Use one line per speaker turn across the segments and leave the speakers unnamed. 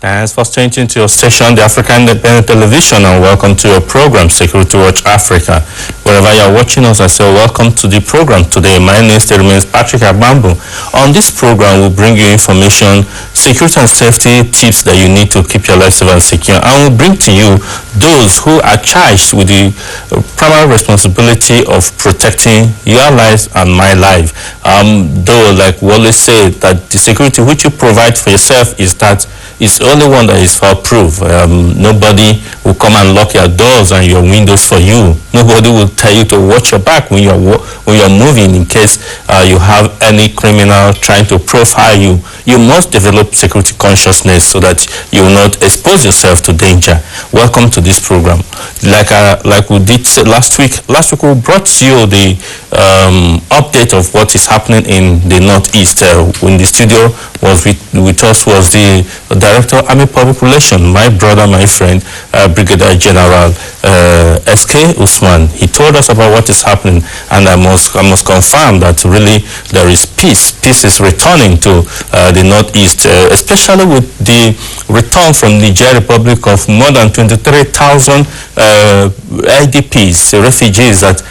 Thanks for tuning into your station, the AfricaTelevision, and welcome to your program, Security Watch Africa. Wherever you are watching us, I say welcome to the program today. My name still remains Patrick Abambu. On this program, we'll bring you information, security and safety tips that you need to keep your life safe and secure, and we'll bring to you those who are charged with the primary responsibility of protecting your lives and my life. Though, like we always say, that the security which you provide for yourself is the only one that is foolproof. Nobody will come and lock your doors and your windows for you. Nobody will tell you to watch your back when you're moving in case you have any criminal trying to profile you. You must develop security consciousness so that you will not expose yourself to danger. Welcome to this program. Like we did say last week we brought you the update of what is happening in the Northeast. In the studio with us was the Director of Army Public Relations, my brother, my friend, Brigadier General S.K. Usman. He told us about what is happening, and I must confirm that really there is peace. Peace is returning to the Northeast, especially with the return from Niger Republic of more than 23,000 IDPs, refugees that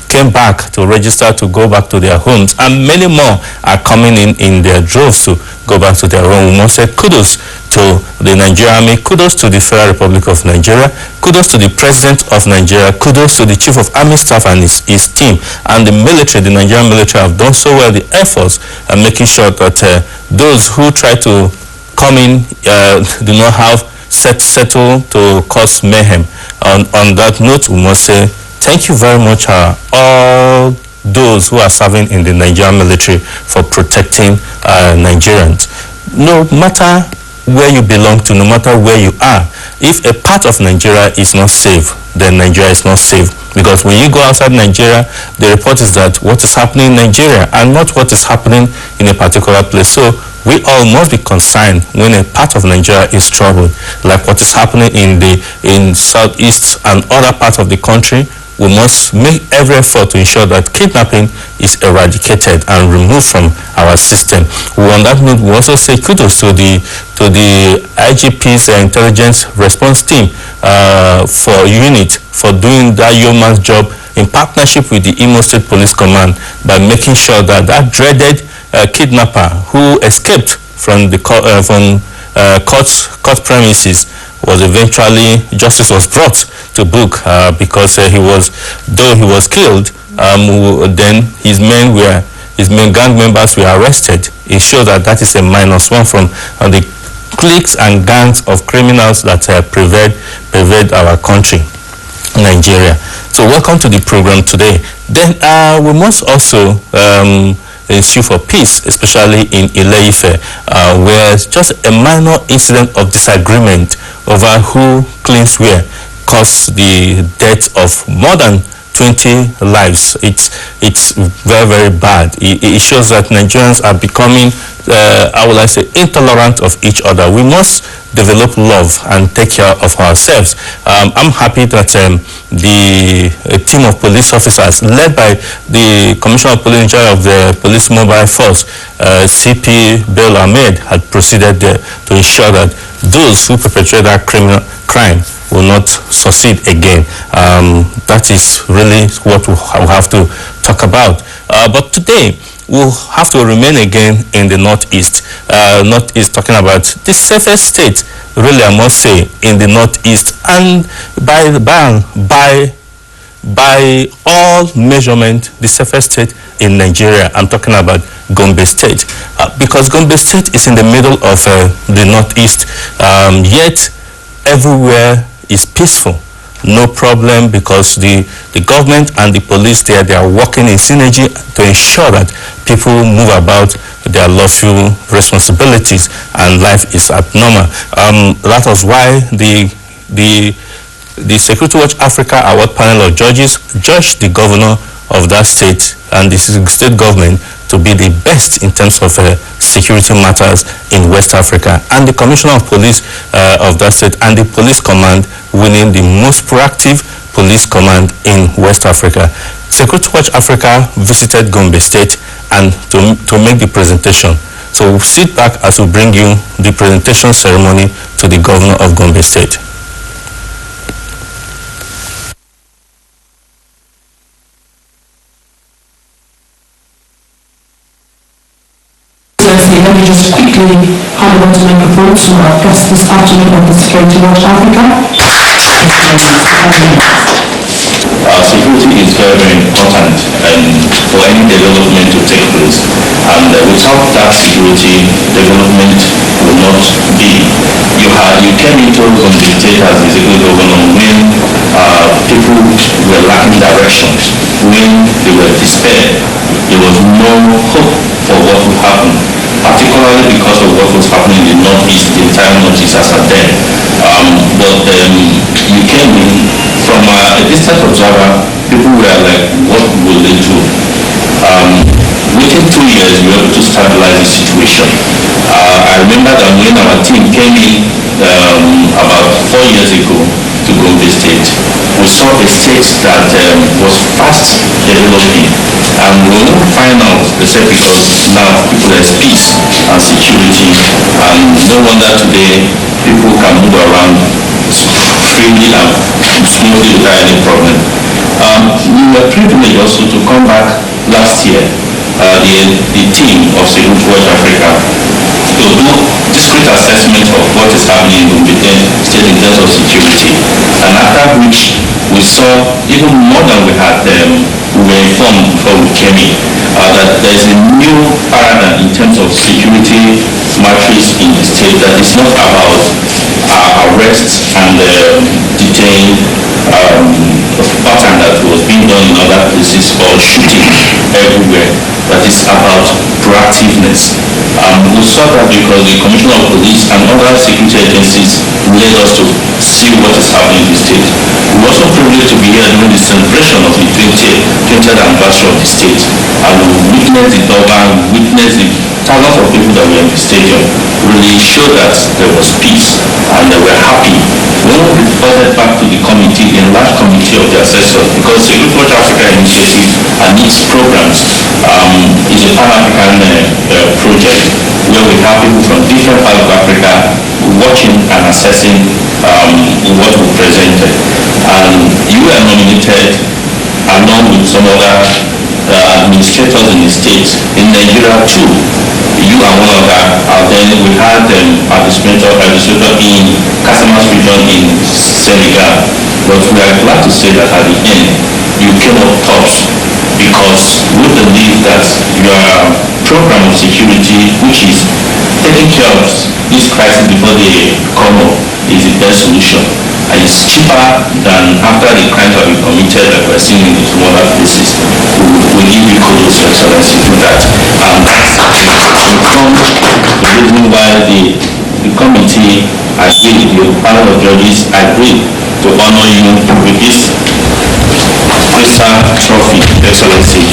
came back to register to go back to their homes, and many more are coming in their droves to go back to their home. We must say kudos to the Nigerian Army, kudos to the Federal Republic of Nigeria, kudos to the President of Nigeria, kudos to the Chief of Army Staff and his team, and the military. The Nigerian military have done so well the efforts and making sure that those who try to come in do not have settle to cause mayhem. On that note, we must say thank you very much, all those who are serving in the Nigerian military for protecting Nigerians. No matter where you belong to, no matter where you are, if a part of Nigeria is not safe, then Nigeria is not safe. Because when you go outside Nigeria, the report is that what is happening in Nigeria and not what is happening in a particular place. So we all must be concerned when a part of Nigeria is troubled, like what is happening in Southeast and other parts of the country. We must make every effort to ensure that kidnapping is eradicated and removed from our system. On that note, we also say kudos to the IGP's intelligence response team for doing that yeoman's job in partnership with the Imo State Police Command by making sure that dreaded kidnapper who escaped from the court premises was eventually, justice was brought to book because he was killed, then his main gang members were arrested. It shows that is a -1 from the cliques and gangs of criminals that pervade our country, Nigeria. So welcome to the program today. Then we must also issue for peace, especially in Ile-Ife, where just a minor incident of disagreement over who cleans where caused the death of more than 20 lives. It's very, very bad. It shows that Nigerians are becoming, intolerant of each other. We must develop love and take care of ourselves. I'm happy that the team of police officers led by the Commissioner of Police in charge of the Police Mobile Force, CP Bello Ahmed, had proceeded there to ensure that those who perpetrate that crime will not succeed again. That is really what we have to talk about. But today, we'll have to remain again in the Northeast. Northeast, talking about the safest state, really I must say, in the Northeast, and by all measurement, the safest state in Nigeria. I'm talking about Gombe State, because Gombe State is in the middle of the Northeast, yet everywhere is peaceful. No problem, because the government and the police there, they are working in synergy to ensure that people move about their lawful responsibilities and life is abnormal. That was why the Security Watch Africa Award panel of judges judged the governor of that state and the state government to be the best in terms of security matters in West Africa, and the Commissioner of Police of that state and the police command winning the most proactive police command in West Africa. Security Watch Africa visited Gombe State and to make the presentation So sit back as we bring you the presentation ceremony to the Governor of Gombe State.
Let me just quickly hand over to the microphone to our guest this afternoon of the Security Watch Africa.
Security is very, very important for any development to take place, and without that security, development will not be. You came into the state as executive governor when people were lacking directions, when they were despair. There was no hope for what would happen, particularly because of what was happening in the Northeast, the entire Northeast as at then. But you came in from a distant observer. People were like, what will they do? Within 2 years, we were able to stabilize the situation. I remember that when our team came in about 4 years ago to Gombe State, we saw a state that was fast developing. And we won't find out, except because now people there's peace and security, and no wonder today people can move around freely and smoothly without any problem. We were privileged also to come back last year, the team of Security Watch Africa, to do discrete assessment of what is happening in the state in terms of security. And after which we saw even more than we had we were informed before we came in, that there is a new paradigm in terms of security matrix in the state that is not about arrests and detain pattern that was being done in other places or shooting everywhere, but it's about proactiveness. We saw that because the Commissioner of Police and other security agencies led us to see what is happening in the state. We were also privileged to be here during the celebration of the 20th anniversary of the state, and we witnessed the Durban, witnessed the thousands of people that were in the stadium. Really showed that there was peace and they were happy. When we reported back to the committee, the enlarged committee of the assessors, because Security Watch Africa initiative and its programs is a Pan-African project where we have people from different parts of Africa watching and assessing what we presented. And you were nominated along with some other administrators in the state, in Nigeria too. You and one other, then we had administrator in Casamas region in Senegal. But we are glad to say that at the end, you came up top, because we believe that your program of security, which is taking care of this crisis before they come up, is the best solution. And it's cheaper than after the crimes have been committed, like we're seeing in some other places. We give you kudos, Your Excellency, to that. And that's the reason why the committee agreed, the panel of judges agreed to honor you with this Crystal Trophy, Excellency.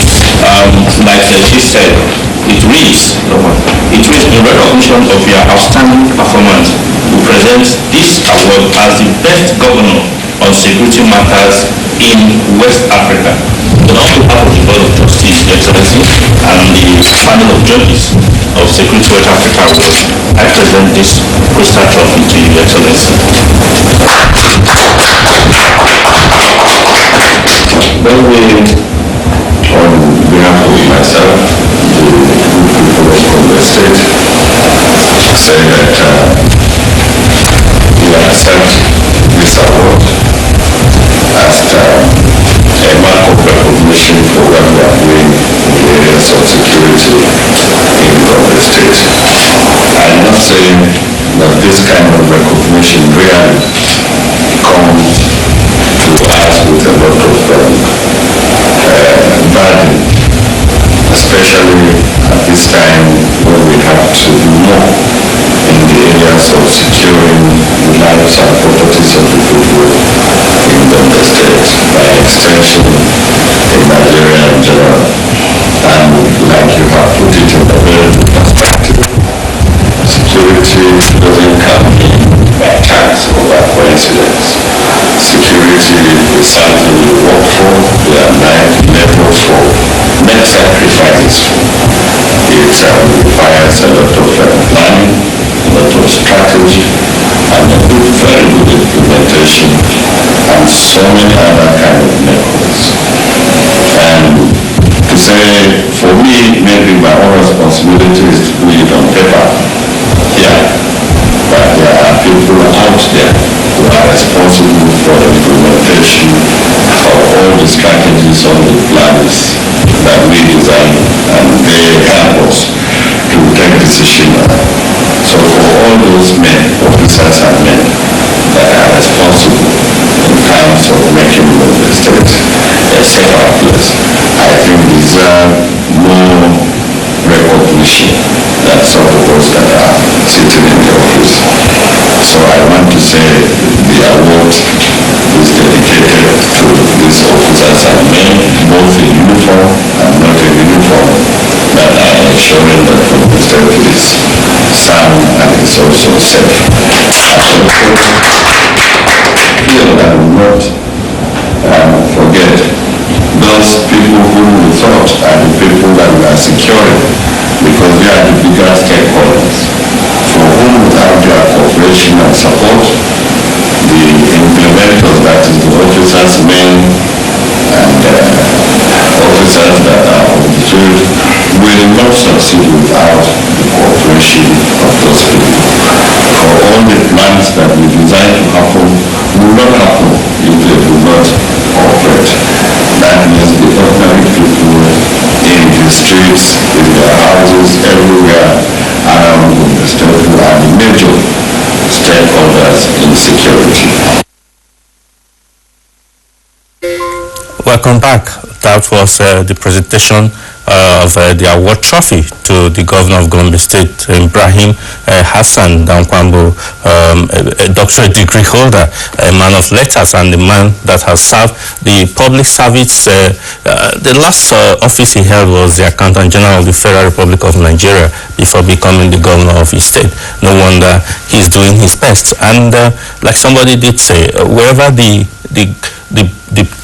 Like she said, it reads in recognition of your outstanding performance. We present this award as the best governor on security matters in West Africa. So on behalf of the Board of Trustees, Your Excellency, and the panel of judges of Security Watch Africa Award, I present this Crystal Trophy to you, Your Excellency.
Well, on behalf of myself, the people of the state, say that we accept this award as a mark of recognition for what we are doing in the areas of security in the state. I'm not saying that this kind of recognition really comes to us with a lot of burden, especially at this time when we have to do more in the areas of securing the lives and properties of the people in the state, by extension in Nigeria in general. And like you have put it in a very good perspective, security doesn't come in by chance or by coincidence. Security is something you work for, you are labor for, make sacrifices for. If requires a lot of planning, a lot of strategy, and a very good implementation, and so many other kind of methods. And to say, for me, maybe my own responsibility is to put it on paper. Yeah, but there are people out there who are responsible for the implementation of all the strategies, all the plans that we design, and they help us to take decisions. So for all those men, officers and men that are responsible in terms of making the state a safer place, I think deserve more recognition than some of us that are sitting in the office. So I want to say the award is dedicated to these officers and men, both in uniform and not in uniform, that are ensuring that the state is sound and is also safe. I feel that we not forget those people who we thought are the people that we are securing, because they are the bigger stakeholders, for whom without their cooperation and support, the implementers, that is the officers, men, and officers that are on the field, will not succeed without the cooperation of those people. For all the plans that we design to happen will not happen if they do not cooperate. That means the ordinary people in the streets, in their houses, everywhere around the state who are the major stakeholders in security.
Welcome back. That was the presentation of the award trophy to the governor of Gombe State, Ibrahim Hassan Dankwambo, a doctorate degree holder, a man of letters, and a man that has served the public service. The last office he held was the Accountant General of the Federal Republic of Nigeria before becoming the governor of his state. No wonder he's doing his best. And like somebody did say, wherever the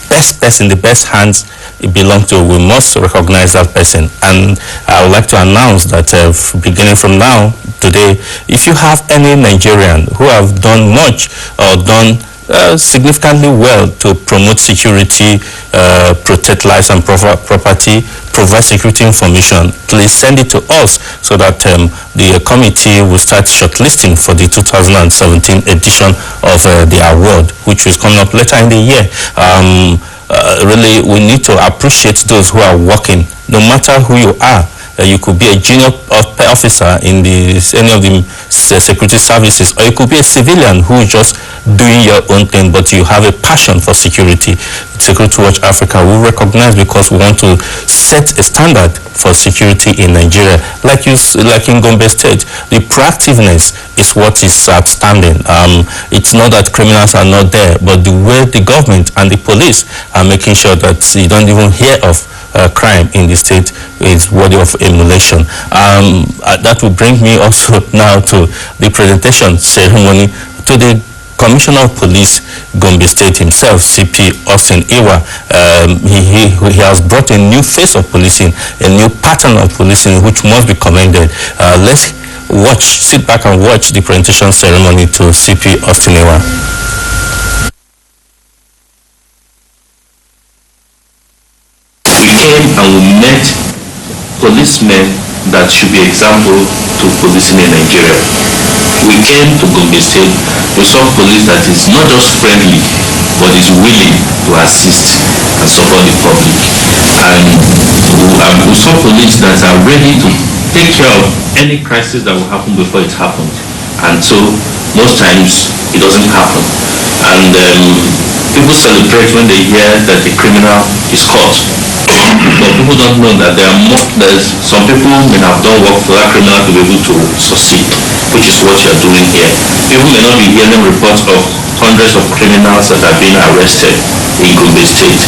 best person, the best hands it belongs to, we must recognize that person. And I would like to announce that beginning from now, today, if you have any Nigerian who have done much or done significantly well to promote security, protect lives and property, provide security information, please send it to us so that the committee will start shortlisting for the 2017 edition of the award, which is coming up later in the year. Really, we need to appreciate those who are working, no matter who you are. You could be a junior officer in any of the security services, or you could be a civilian who is just doing your own thing, but you have a passion for security. Security Watch Africa will recognize, because we want to set a standard for security in Nigeria. Like in Gombe State, the proactiveness is what is outstanding. It's not that criminals are not there, but the way the government and the police are making sure that you don't even hear of crime in the state is worthy of emulation. That will bring me also now to the presentation ceremony to the Commissioner of Police, Gombe State himself, CP Austin Iwa. He has brought a new face of policing, a new pattern of policing, which must be commended. Let's sit back and watch the presentation ceremony to CP Austin Iwa.
We came and we met policemen that should be example to policing in Nigeria. We came to Gombe State, we saw police that is not just friendly, but is willing to assist and support the public. And we saw police that are ready to take care of any crisis that will happen before it happens. And so most times it doesn't happen. And people celebrate when they hear that the criminal is caught. But people don't know that there's some people may have done work for that criminal to be able to succeed, which is what you're doing here. People may not be hearing reports of hundreds of criminals that are being arrested in Gombe State,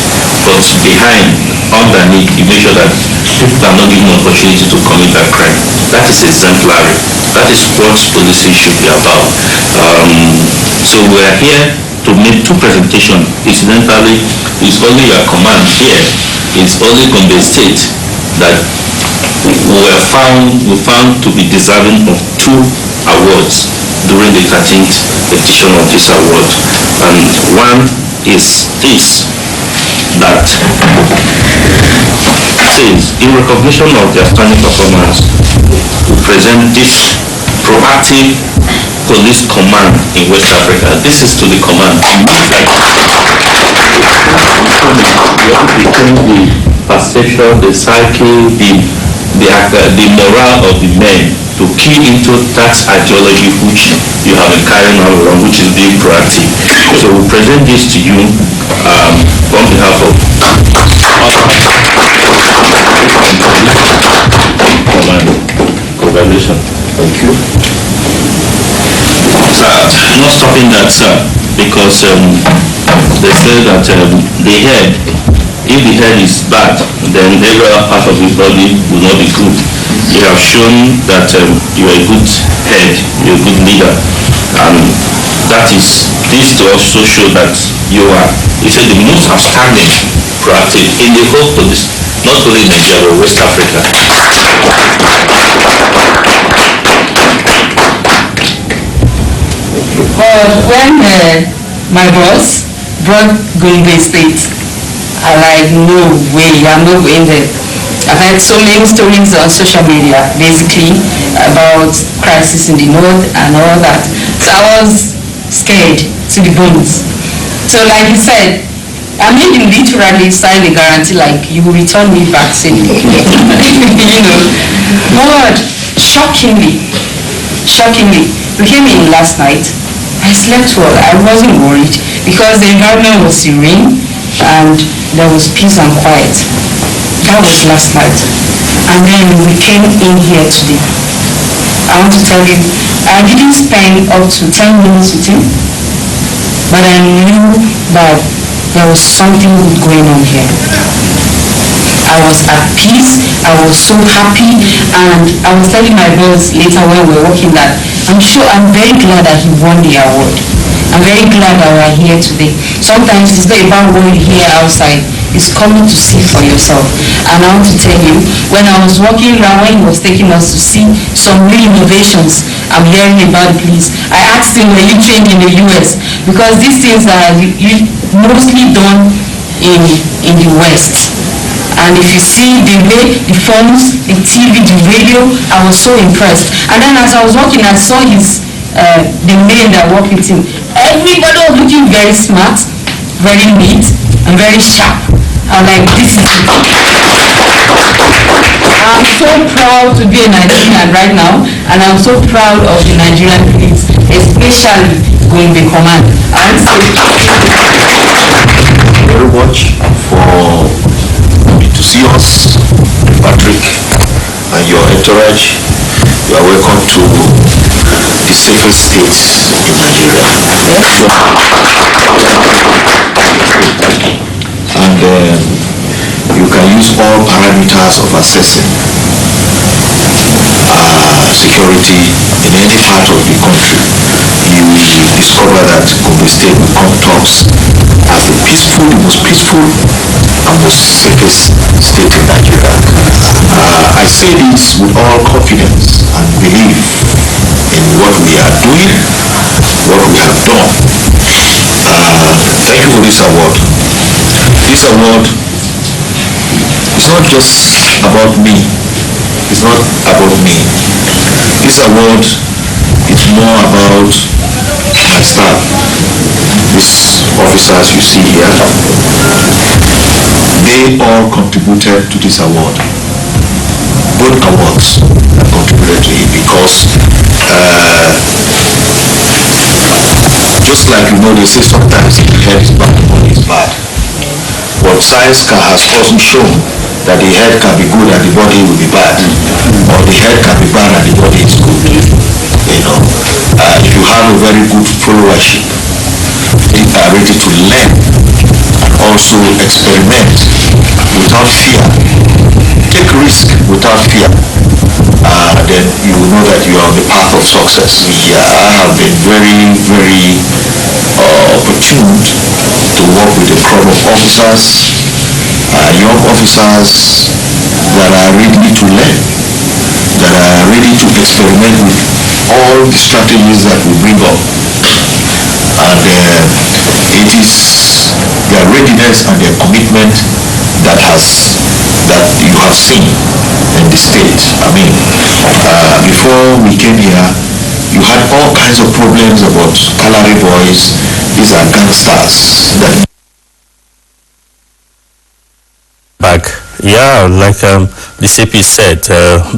but behind, underneath, you make sure that people are not given opportunity to commit that crime. That is exemplary. That is what policing should be about. So we are here to make two presentations. Incidentally, it's only your command here. It's only Gombe State that we found to be deserving of 2 awards during the 13th edition of this award. And one is this, that says, in recognition of their outstanding performance, we present this proactive police command in West Africa. This is to the command. The perception, the psyche, the morale of the men to key into that ideology which you have been carrying all along, which is being proactive. So we present this to you on behalf of congratulations. Thank you. Not stopping that, sir, because they say that the head, if the head is bad, then every other part of the body will not be good. You have shown that you are a good head, you're a good leader, and that is this to also show that you are, he said, the most outstanding proactive in the whole police, not only Nigeria but West Africa.
But when my boss brought Gombe State, I like, no way, I'm not going there. I've heard so many stories on social media, basically, about crisis in the north and all that. So I was scared to the bones. So like he said, I mean, you literally signed a guarantee, like, you will return me back safely. You know. But shockingly, we came in last night. I slept well. I wasn't worried because the environment was serene and there was peace and quiet. That was last night. And then we came in here today. I want to tell you, I didn't spend up to 10 minutes with him, but I knew that there was something good going on here. I was at peace, I was so happy, and I was telling my boss later when we were working that I'm very glad that he won the award. I'm very glad that we're here today. Sometimes it's not about what you hear outside, it's coming to see for yourself. And I want to tell you, when I was walking around, when he was taking us to see some new innovations I'm hearing about the police, I asked him, were you trained in the US? Because these things are mostly done in the West. And if you see the way, the phones, the TV, the radio, I was so impressed. And then as I was walking, I saw the men that worked with him. Everybody was looking very smart, very neat, and very sharp. I'm like, this is it. I'm so proud to be a Nigerian right now, and I'm so proud of the Nigerian police, especially Gombe Command. I'm so
very much for to see us, Patrick, and your entourage. You are welcome to the safest state in Nigeria. And you can use all parameters of assessing security in any part of the country. You will discover that Gombe State will come tops as the most peaceful and most safest state in Nigeria. I say this with all confidence and belief in what we are doing, what we have done. Thank you for this award. This award is not just about me. It's not about me. This award is more about my staff. These officers you see here, they all contributed to this award. Both awards are contributed to it because just like they say sometimes the head is bad, the body is bad. But science has also shown that the head can be good and the body will be bad, or the head can be bad and the body is good. If you have a very good followership, they are ready to learn and also experiment without fear, take risk without fear, then you will know that you are on the path of success. I have been very, very opportune to work with a crowd of officers, young officers, that are ready to learn, that are ready to experiment with all the strategies that we bring up. And it is their readiness and their commitment that you have seen in the state. I mean, before we came here, you had all kinds of problems about Kalari boys. These are gangsters that
back. Yeah, like the CP said,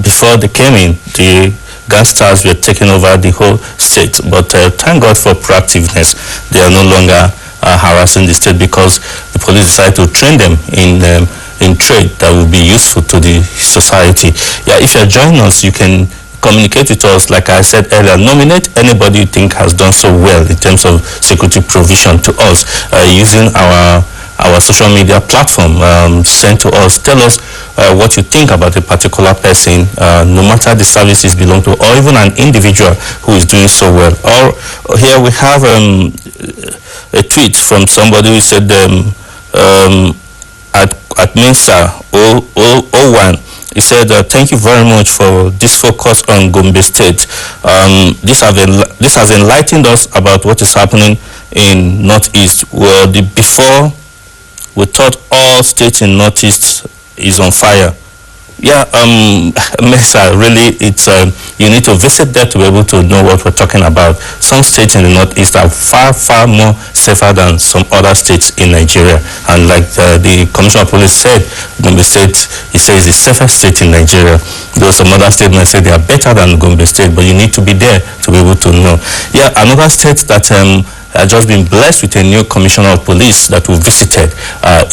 before they came in, the gangsters were taking over the whole state. But thank God for proactiveness. They are no longer harassing the state because the police decided to train them in trade that will be useful to the society. Yeah, if you're joining us, you can communicate with us. Like I said earlier, nominate anybody you think has done so well in terms of security provision to us using our social media platform. Send to us, tell us what you think about a particular person, no matter the services belong to, or even an individual who is doing so well. Or here we have a tweet from somebody who said at Mensa 001. He said, thank you very much for this focus on Gombe State. This has enlightened us about what is happening in Northeast. Well, before we thought all states in Northeast is on fire. Yeah, Mesa, really, it's you need to visit there to be able to know what we're talking about. Some states in the Northeast are far, far more safer than some other states in Nigeria. And like the Commissioner of Police said, Gombe State, he says, is the safest state in Nigeria. Though some other states might say they are better than Gombe State, but you need to be there to be able to know. Yeah, another state that just been blessed with a new commissioner of police that we visited.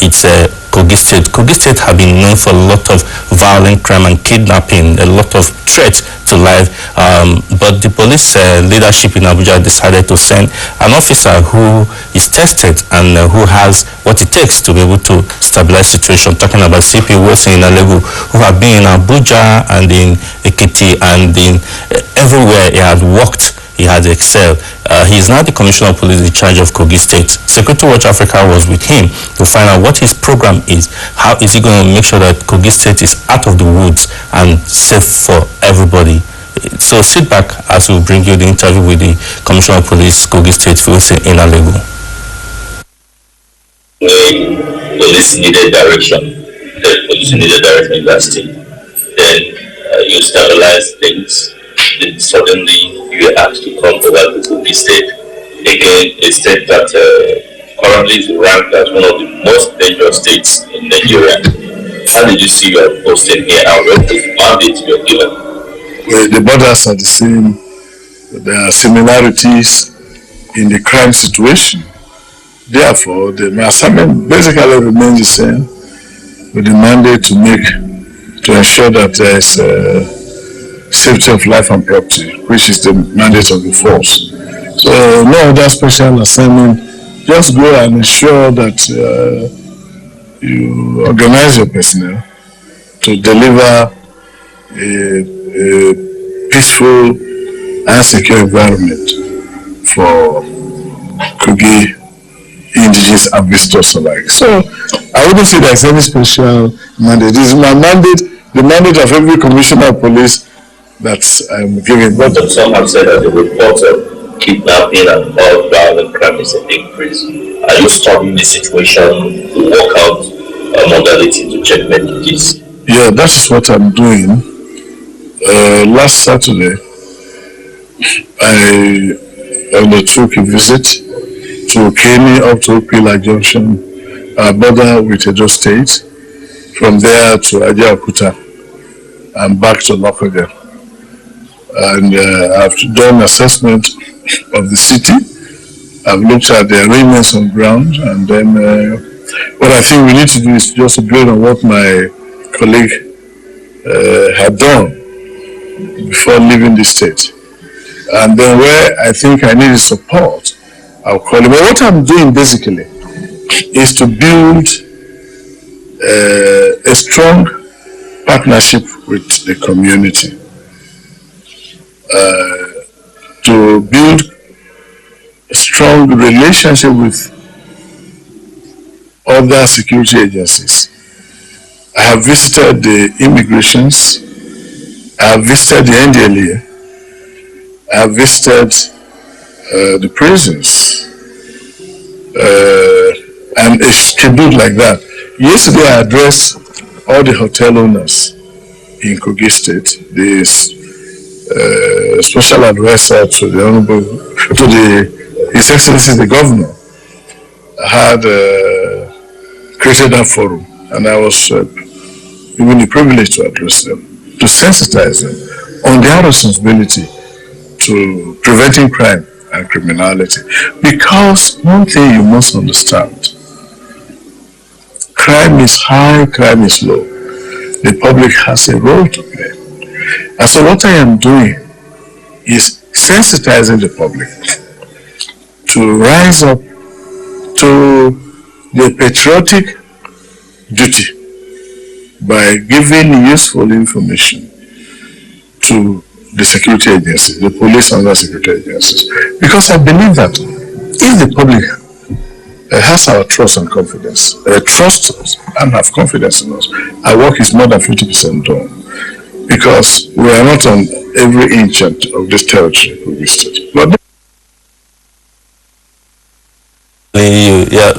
It's Kogi State. Kogi State have been known for a lot of violent crime and kidnapping, a lot of threats to life. But the police leadership in Abuja decided to send an officer who is tested and who has what it takes to be able to stabilize the situation. Talking about CP Wilson in Alegu, who have been in Abuja and in Ekiti and in everywhere he had worked. He has excelled. He is now the Commissioner of Police in charge of Kogi State. Security Watch Africa was with him to find out what his program is. How is he going to make sure that Kogi State is out of the woods and safe for everybody? So sit back as we bring you the interview with the Commissioner of Police, Kogi State, Wilson in Alegu.
Police needed direction. The police needed direction in that state. Then you stabilize things. Then suddenly you are asked to come over to Kogi State. Again, a state that currently is ranked as one of the most dangerous states in Nigeria. How did you see your posting here and what was the mandate you were given?
Well, the borders are the same. There are similarities in the crime situation. Therefore, my assignment basically remains the same, with the mandate to ensure that there is safety of life and property, which is the mandate of the force. So no other special assignment. Just go and ensure that you organize your personnel to deliver a peaceful and secure environment for Kogi indigenous and visitors alike. So I wouldn't say there's any special mandate. This is my mandate, the mandate of every commissioner of police that I'm giving.
But some have said that the reports of kidnapping and all violent crime is an increase. Are you studying the situation to work out a modality to checkmate this?
Yeah, that's what I'm doing. Last Saturday, I undertook a visit to Kenya up to Pila Junction, border with Edo State, from there to Ajaokuta and back to Lokoja. And I've done assessment of the city. I've looked at the arrangements on ground, and then what I think we need to do is just to build on what my colleague had done before leaving the state. And then where I think I need support, I'll call him. But what I'm doing basically is to build a strong partnership with the community, to build a strong relationship with other security agencies, I have visited the immigrations, I have visited the NDLA, I have visited the prisons, and a schedule like that. Yesterday I addressed all the hotel owners in Kogi State, the special advisor to the Honorable, His Excellency the Governor, had created that forum, and I was given the privilege to address them, to sensitize them on their responsibility to preventing crime and criminality. Because one thing you must understand, crime is high, crime is low. The public has a role to play. And so what I am doing is sensitizing the public to rise up to the patriotic duty by giving useful information to the security agencies, the police and other security agencies. Because I believe that if the public has our trust and confidence, trust us and have confidence in us, our work is more than 50% done. Because we are not on every inch of this territory we visited. But
yeah,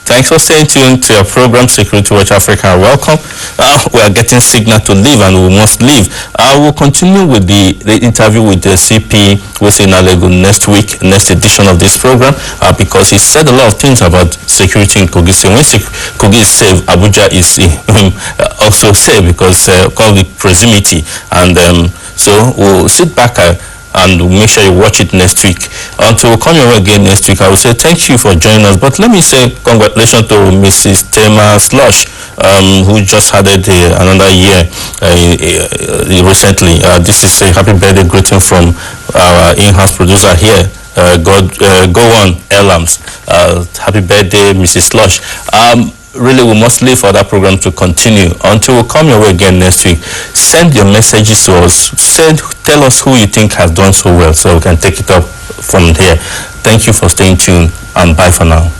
thanks for staying tuned to your program, Security Watch Africa. Welcome. We are getting signal to leave, and we must leave. We'll continue with the interview with the CP within Alego next week, next edition of this program, because he said a lot of things about security in Kogi State. When Kogi is safe, Abuja is also safe, because of the proximity. And so we'll sit back and make sure you watch it next week. Until we come your way again next week, I will say thank you for joining us. But let me say congratulations to Mrs. Tema Slush, who just had another year recently. This is a happy birthday greeting from our in-house producer here. Go on, Elams. Happy birthday, Mrs. Slush. Really, we must leave for that program to continue. Until we come your way again next week, send your messages to us. Tell us who you think has done so well, so we can take it up from here. Thank you for staying tuned, and bye for now.